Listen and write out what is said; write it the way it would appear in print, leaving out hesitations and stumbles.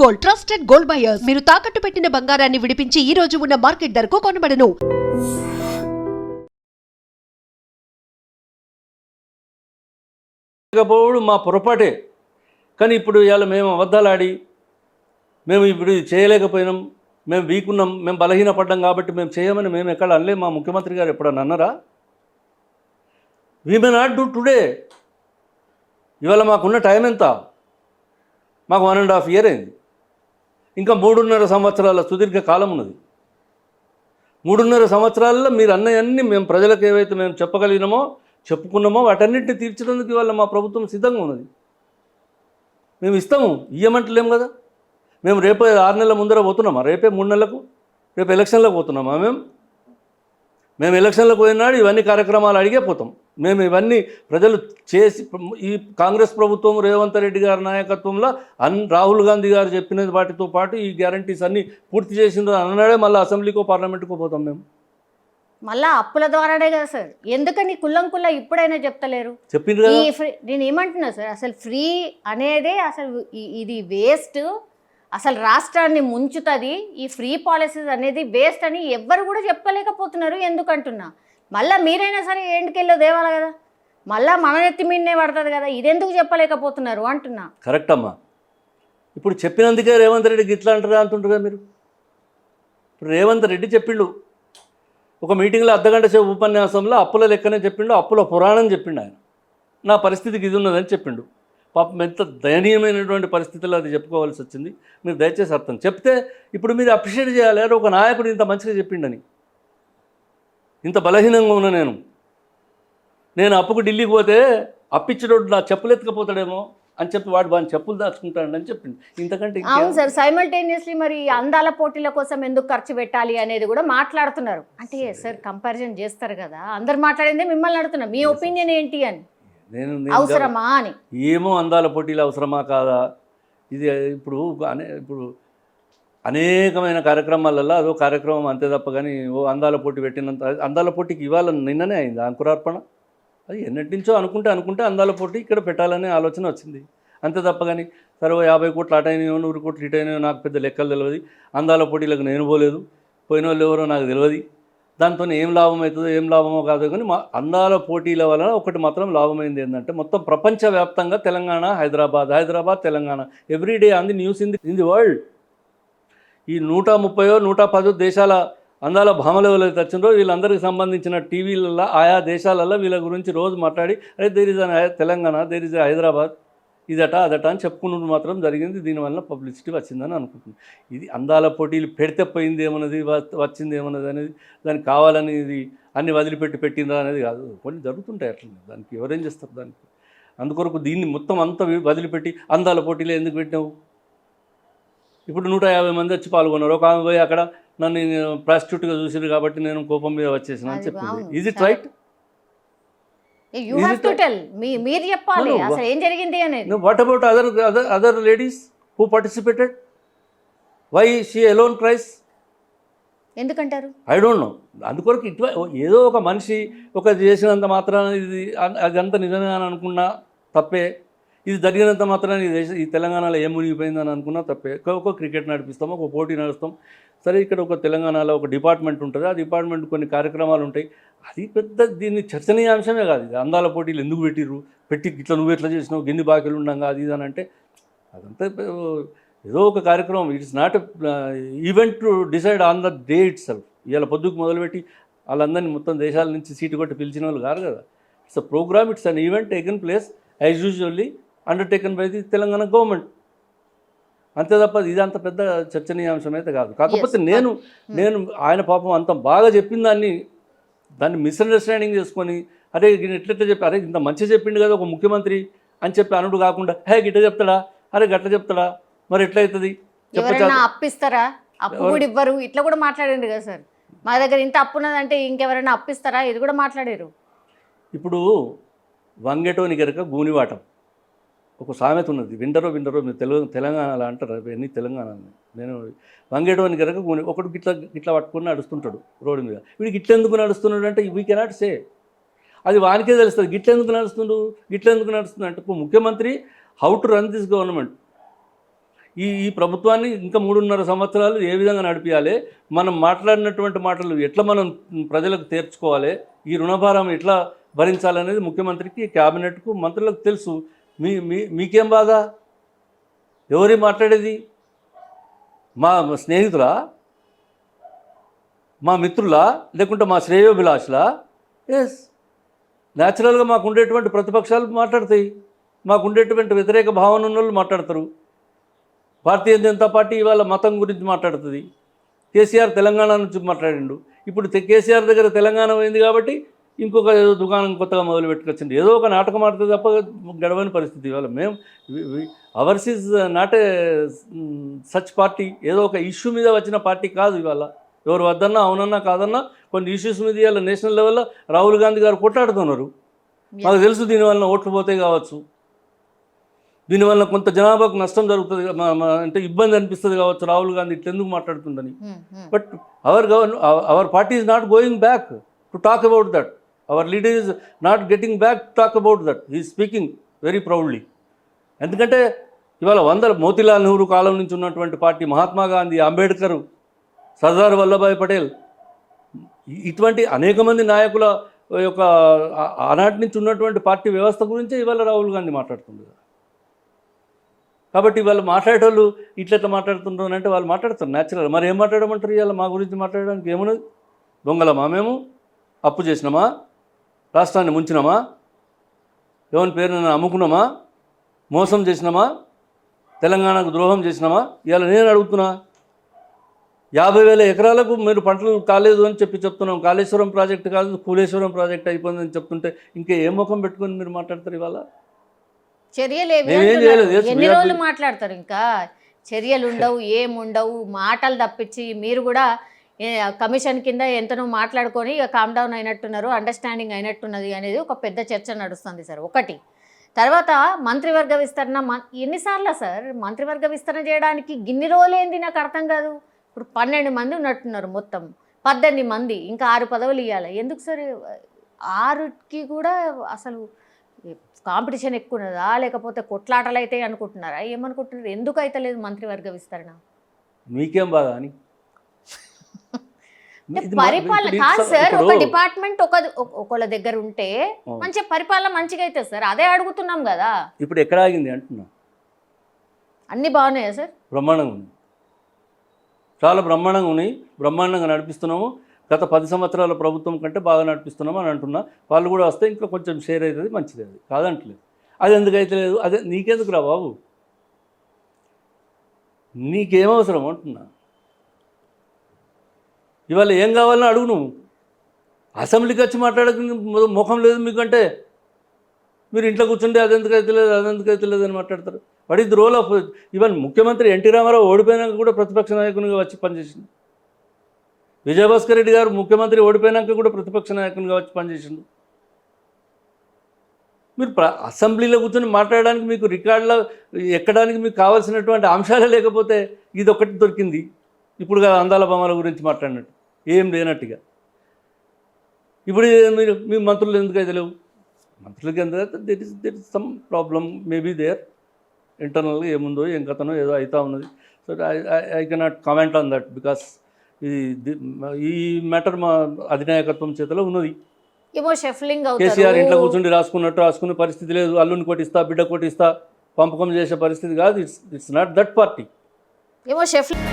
Gold, trusted gold buyers. మీరు తాకట్టు పెట్టిన బంగారాన్ని విడిపించి ఈ రోజు ఉన్న మార్కెట్ ధరకు కొనబడను. మా పొరపాటే. కానీ ఇప్పుడు ఇవాళ మేము అబద్ధాలాడి మేము ఇప్పుడు చేయలేకపోయినాం, మేము వీకున్నాం, మేము బలహీనపడ్డాం కాబట్టి మేము చేయమని మేము ఎక్కడ అనలే. మా ముఖ్యమంత్రి గారు ఎప్పుడన్నా అన్నారా? We may not do today. ఇవాళ మాకున్న టైం ఎంత? మాకు 1.5 year అయింది. ఇంకా 3.5 సంవత్సరాల సుదీర్ఘ కాలం ఉన్నది. 3.5 సంవత్సరాల్లో మీరు అన్నయన్నీ మేము ప్రజలకు ఏవైతే మేము చెప్పగలిగినామో చెప్పుకున్నామో వాటన్నిటిని తీర్చడానికి ఇవాళ మా ప్రభుత్వం సిద్ధంగా ఉన్నది. మేము ఇస్తాము, ఇయ్యమంటలేము కదా. మేము రేపు 6 నెలల ముందర పోతున్నామా? రేపే 3 నెలలకు రేపు ఎలక్షన్లకు పోతున్నామా? మేము ఎలక్షన్లకు పోయినాడు ఇవన్నీ కార్యక్రమాలు అడిగే పోతాం. మేము ఇవన్నీ ప్రజలు చేసి ఈ కాంగ్రెస్ ప్రభుత్వం రేవంత్ రెడ్డి గారి నాయకత్వంలో రాహుల్ గాంధీ గారు చెప్పిన వాటితో పాటు ఈ గ్యారంటీస్ అన్నీ పూర్తి చేసిండ్రు అన్నాడే మళ్ళీ అసెంబ్లీకో పార్లమెంటుకో పోతాం. మేము మళ్ళీ అప్పుల ద్వారానే కదా సార్. ఎందుకని కుల్లం ఇప్పుడైనా చెప్తలేరు? చెప్పిండ్రు కదా. నేను ఏమంటున్నా సార్, అసలు ఫ్రీ అనేదే అసలు ఇది వేస్ట్, అసలు రాష్ట్రాన్ని ముంచుతుంది. ఈ ఫ్రీ పాలసీస్ అనేది వేస్ట్ అని ఎవ్వరు కూడా చెప్పలేకపోతున్నారు. ఎందుకంటున్నా మళ్ళీ మీరైనా సరే ఏంటికెళ్ళో దేవాలి కదా, మళ్ళీ మన నెత్తి మీదనే పడుతుంది కదా. ఇదెందుకు చెప్పలేకపోతున్నారు అంటున్నా. కరెక్ట్ అమ్మా. ఇప్పుడు చెప్పినందుకే రేవంత్ రెడ్డికి ఇట్లా అంటారా అంటుంటారు మీరు. ఇప్పుడు రేవంత్ రెడ్డి చెప్పిండు ఒక మీటింగ్లో అర్ధగంట సేపు ఉపన్యాసంలో అప్పుల లెక్కనే చెప్పిండు, అప్పుల పురాణం చెప్పిండు. ఆయన నా పరిస్థితికి ఇది ఉన్నదని చెప్పిండు. పాపం ఎంత దయనీయమైనటువంటి పరిస్థితుల్లో అది చెప్పుకోవాల్సి వచ్చింది. మీరు దయచేసి అర్థం చెప్తే ఇప్పుడు మీరు అప్రిషియేట్ చేయాలి. అరే ఒక నాయకుడు ఇంత మంచిగా చెప్పిండని. ఇంత బలహీనంగా ఉన్నా నేను అప్పుకు ఢిల్లీకి పోతే అప్పిచ్చినోడు నా చెప్పులు ఎత్తుకపోతాడేమో అని చెప్పి వాడు చెప్పులు దాచుకుంటాడని చెప్పింది. ఇంతకంటే అవును సార్. సైమల్టేనియస్లీ మరి అందాల పోటీల కోసం ఎందుకు ఖర్చు పెట్టాలి అనేది కూడా మాట్లాడుతున్నారు. అంటే సార్ కంపారిజన్ చేస్తారు కదా, అందరు మాట్లాడిందే మిమ్మల్ని అడుగుతున్నా, మీ ఒపీనియన్ ఏంటి అని. నేను అవసరమా అని. ఏమో అందాల పోటీలు అవసరమా కాదా ఇది ఇప్పుడు అనేకమైన కార్యక్రమాలలో అదో కార్యక్రమం అంతే తప్ప కానీ ఓ అందాల పోటీ పెట్టినంత అందాల పోటీకి ఇవాళ నిన్ననే అయింది అంకురార్పణ. అది ఎన్నటి నుంచో అనుకుంటే అందాల పోటీ ఇక్కడ పెట్టాలనే ఆలోచన వచ్చింది అంతే తప్ప కానీ సరే 50 కోట్లు అటైనాయో 100 కోట్లు ఇటైనాయో నాకు పెద్ద లెక్కలు తెలియదు. అందాల పోటీలకు నేను పోలేదు, పోయిన వాళ్ళు ఎవరో నాకు తెలియదు. దాంతో ఏం లాభం అవుతుందో ఏం లాభమో కాదు కానీ మా అందాల పోటీల వలన ఒకటి మాత్రం లాభమైంది ఏంటంటే మొత్తం ప్రపంచవ్యాప్తంగా Telangana Hyderabad Telangana everyday on the news in the world. ఈ 130-110 దేశాల అందాల భామలు ఎవరైతే వచ్చిందో వీళ్ళందరికీ సంబంధించిన టీవీలలో ఆయా దేశాలలో వీళ్ళ గురించి రోజు మాట్లాడి అరే there is Telangana, there is Hyderabad, ఇదట అదట అని చెప్పుకున్నది మాత్రం జరిగింది. దీనివల్ల పబ్లిసిటీ వచ్చిందని అనుకుంటున్నాను. ఇది అందాల పోటీలు పెడితే పోయింది ఏమన్నది వచ్చింది ఏమన్నది అనేది దానికి కావాలని ఇది అన్ని వదిలిపెట్టి పెట్టిందా అనేది కాదు. కొన్ని జరుగుతుంటాయి అట్లనే, దానికి ఎవరేం చేస్తారు దానికి. అందుకొరకు దీన్ని మొత్తం అంతా వదిలిపెట్టి అందాల పోటీలు ఎందుకు పెట్టినావు? ఇప్పుడు 150 మంది వచ్చి పాల్గొన్నారు. ఒక ఆమె పోయి అక్కడ నన్ను ప్రాస్టిట్యూట్గా చూసిరు కాబట్టి నేను కోపం మీద వచ్చేసిన అని చెప్పింది. Is it right? You have to tell. మీరు చెప్పాలి అసలు ఏం జరిగింది అనేది. No, what about other ladies who participated? Why she alone cries? ఎందుకంటారు? I don't know. అందుకొరకు ఏదో ఒక మనిషి ఒక చేసినంత మాత్రాన ఇది అదంతా నిజమే అని అనుకున్నా తప్పే, ఇది జరిగినంత మాత్రాన ఈ తెలంగాణలో ఏం మునిగిపోయిందని అనుకున్నా తప్పే. ఒక క్రికెట్ నడిపిస్తాం, ఒక పోటీ నడుస్తాం, సరే ఇక్కడ ఒక తెలంగాణలో ఒక డిపార్ట్మెంట్ ఉంటుంది, ఆ డిపార్ట్మెంట్ కొన్ని కార్యక్రమాలు ఉంటాయి. అది పెద్ద దీన్ని చర్చనీయాంశమే కాదు. ఇది అందాల పోటీలు ఎందుకు పెట్టి ఇట్లా నువ్వు ఎట్లా చేసినావు, గిన్ని బాకీలు ఉండగా అది ఇది అని అంటే అదంతా ఏదో ఒక కార్యక్రమం. It is not event to decide on the day it self. ఇవాళ పొద్దుకు మొదలుపెట్టి వాళ్ళందరినీ మొత్తం దేశాల నుంచి సీటు కొట్టి పిలిచిన వాళ్ళు కాదు కదా. It's a programme, it's an event taken place as usually undertaken by the Telangana government. అంతే తప్ప ఇదంత పెద్ద చర్చనీయాంశం అయితే కాదు. కాకపోతే నేను ఆయన పాపం అంత బాగా చెప్పిన దాన్ని మిస్అండర్స్టాండింగ్ చేసుకొని అరే ఎట్లెట్లా చెప్పి అరే ఇంత మంచిగా చెప్పిండు కదా ఒక ముఖ్యమంత్రి అని చెప్పి అనుడు కాకుండా హే గిట్ట చెప్తాడా, అరే గట్ల చెప్తాడా, మరి ఎట్లయితుంది? అప్పిస్తారా? అప్పు కూడా ఇవ్వరు, ఇట్లా కూడా మాట్లాడండి కదా సార్. మా దగ్గర ఇంత అప్పున్నదంటే ఇంకెవరైనా అప్పిస్తారా? ఇది కూడా మాట్లాడారు. ఇప్పుడు వంగేటోని గనక గూనివాటం ఒక సామెత ఉన్నది, విండరో మీరు తెలంగాణలో అంటారు, అన్నీ తెలంగాణలో. నేను వంగేటోని గనక ఒకడు గిట్లా పట్టుకుని నడుస్తుంటాడు రోడ్డు మీద. వీడికి గిట్లెందుకు నడుస్తున్నాడు అంటే వీ కెనాట్ సే, అది వానికే తెలుస్తుంది. గిట్లెందుకు నడుస్తుంది అంటే ముఖ్యమంత్రి how to run this government. ఈ ప్రభుత్వాన్ని ఇంకా 3.5 సంవత్సరాలు ఏ విధంగా నడిపించాలి, మనం మాట్లాడినటువంటి మాటలు ఎట్లా మనం ప్రజలకు తీర్చుకోవాలి, ఈ రుణభారం ఎట్లా భరించాలనేది ముఖ్యమంత్రికి, క్యాబినెట్కు, మంత్రులకు తెలుసు. మీకేం బాధ? ఎవరి మాట్లాడేది? మా స్నేహితులా, మా మిత్రులా, లేకుంటే మా శ్రేయోభిలాషులా? ఎస్, న్యాచురల్గా మాకు ఉండేటువంటి ప్రతిపక్షాలు మాట్లాడతాయి, మాకు ఉండేటువంటి వ్యతిరేక భావన ఉన్న వాళ్ళు మాట్లాడతారు. భారతీయ జనతా పార్టీ ఇవాళ మతం గురించి మాట్లాడుతుంది. కేసీఆర్ తెలంగాణ నుంచి మాట్లాడిండు. ఇప్పుడు కేసీఆర్ దగ్గర తెలంగాణ పోయింది కాబట్టి ఇంకొక ఏదో దుకాణం కొత్తగా మొదలు పెట్టుకొచ్చింది. ఏదో ఒక నాటకం ఆడితే తప్ప గడవని పరిస్థితి ఇవాళ. మేము hours is not a such party. ఏదో ఒక ఇష్యూ మీద వచ్చిన పార్టీ కాదు ఇవాళ. ఎవరు వద్దన్నా అవునన్నా కాదన్నా కొన్ని ఇష్యూస్ మీద ఇవాళ నేషనల్ లెవెల్లో రాహుల్ గాంధీ గారు కొట్లాడుతున్నారు. మాకు తెలుసు దీనివల్ల ఓట్లు పోతే కావచ్చు, దీనివల్ల కొంత జనాభాకు నష్టం జరుగుతుంది, అంటే ఇబ్బంది అనిపిస్తుంది కావచ్చు, రాహుల్ గాంధీ ఇట్లా ఎందుకు మాట్లాడుతుందని. But our party is not going back to talk about that. Our leader is not getting back to talk about that. He speaking very proudly. ఎందుకంటే ఇవాళ మోతీలాల్ నెహ్రూ కాలం నుంచి ఉన్నటువంటి పార్టీ, మహాత్మా గాంధీ, అంబేద్కర్, సర్దార్ వల్లభాయ్ పటేల్, ఇటువంటి అనేక మంది నాయకుల యొక్క ఆనాటి నుంచి ఉన్నటువంటి పార్టీ వ్యవస్థ గురించే ఇవాళ రాహుల్ గాంధీ మాట్లాడుతుంది. కాబట్టి వాళ్ళు మాట్లాడేటోళ్ళు ఇట్లా మాట్లాడుతుంటారు అంటే వాళ్ళు మాట్లాడతారు న్యాచురల్. మరి ఏం మాట్లాడమంటారు? ఇవాళ మా గురించి మాట్లాడడానికి ఏమున్నది? దొంగలమా మేము? అప్పు చేసినామా? రాష్ట్రాన్ని ముంచినామా? ఎవరి పేరున అమ్ముకున్నామా? మోసం చేసినామా? తెలంగాణకు ద్రోహం చేసినామా? ఇవాళ నేను అడుగుతున్నా, 50,000 ఎకరాలకు మీరు పంటలు కాలేదు అని చెప్తున్నాం. కాళేశ్వరం ప్రాజెక్టు కాదు, కూలేశ్వరం ప్రాజెక్ట్ అయిపోయిందని చెప్తుంటే ఇంకా ఏ ముఖం పెట్టుకొని మీరు మాట్లాడతారు? ఇవాళ చర్యలు ఎన్ని రోజులు మాట్లాడతారు? ఇంకా చర్యలు ఉండవు, ఏముండవు, మాటలు తప్పించి మీరు కూడా కమిషన్ కింద ఎంతనో మాట్లాడుకొని ఇక కామ్ డౌన్ అయినట్టున్నారు, అండర్స్టాండింగ్ అయినట్టున్నది అనేది ఒక పెద్ద చర్చ నడుస్తుంది సార్. ఒకటి తర్వాత మంత్రివర్గ విస్తరణ ఎన్నిసార్లు సార్ మంత్రివర్గ విస్తరణ చేయడానికి? గిన్ని రోజులేంది నాకు అర్థం కాదు. ఇప్పుడు 12 మంది ఉన్నట్టున్నారు, మొత్తం 18 మంది, ఇంకా 6 పదవులు ఇవ్వాలి. ఎందుకు సార్ 6కి కూడా? అసలు కాంపిటీషన్ ఎక్కువ ఉన్నదా, లేకపోతే కొట్లాటలు అయితే అనుకుంటున్నారా, ఏమనుకుంటున్నారు? ఎందుకు అయితే లేదు మంత్రివర్గ విస్తరణ? మీకేం బాధ అని పరిపాలన కాదు సార్. ఒక డిపార్ట్మెంట్ ఒకళ్ళ దగ్గర ఉంటే మంచిగా పరిపాలన మంచిగా అవుతుంది సార్. అదే అడుగుతున్నాం కదా. ఇప్పుడు ఎక్కడ ఆగింది అంటున్నా? అన్ని బాగున్నాయా సార్? బ్రహ్మాండంగా ఉంది, చాలా బ్రహ్మాండంగా ఉన్నాయి, బ్రహ్మాండంగా నడిపిస్తున్నాము. గత 10 సంవత్సరాల ప్రభుత్వం కంటే బాగా నడిపిస్తున్నాం అని అంటున్నా. వాళ్ళు కూడా వస్తే ఇంకా కొంచెం షేర్ అవుతుంది, మంచిది. అది కాదంటలేదు. అది ఎందుకు అయితే లేదు? అదే నీకెందుకు రా బాబు, నీకేమవసరం అంటున్నా. ఇవాళ ఏం కావాలని అడుగు నువ్వు. అసెంబ్లీకి వచ్చి మాట్లాడక ముఖం లేదు మీకంటే. మీరు ఇంట్లో కూర్చుంటే అదెందుకు అయితే లేదు, అదెందుకు అయితే లేదు అని మాట్లాడతారు. What is the role of even ముఖ్యమంత్రి ఎన్టీ రామారావు ఓడిపోయినాక కూడా ప్రతిపక్ష నాయకునిగా వచ్చి పనిచేసింది. విజయభాస్కర్ రెడ్డి గారు ముఖ్యమంత్రి ఓడిపోయినాక కూడా ప్రతిపక్ష నాయకునిగా వచ్చి పనిచేసిండు. మీరు అసెంబ్లీలో కూర్చొని మాట్లాడడానికి, మీకు రికార్డులో ఎక్కడానికి మీకు కావాల్సినటువంటి అంశాలే లేకపోతే ఇది ఒకటి దొరికింది. ఇప్పుడు అందాల బొమ్మల గురించి మాట్లాడినట్టు ఏం లేనట్టుగా. ఇప్పుడు మీరు మీ మంత్రులు ఎందుకైతే లేవు? మంత్రులకి ఎందుకంటే that is some problem maybe there ఇంటర్నల్గా. ఏముందో ఏం కథనో ఏదో అవుతా ఉన్నది. So I cannot comment on that because ఈ మ్యాటర్ మా అధినాయకత్వం చేతిలో ఉన్నది. ఏమో షఫ్లింగ్ కేసీఆర్ ఇంట్లో కూర్చుండి రాసుకునే పరిస్థితి లేదు. అల్లుని కొట్టిస్తా, బిడ్డ కొట్టిస్తా, పంపకం చేసే పరిస్థితి కాదు. It's not that party. ఏమో షఫ్లింగ్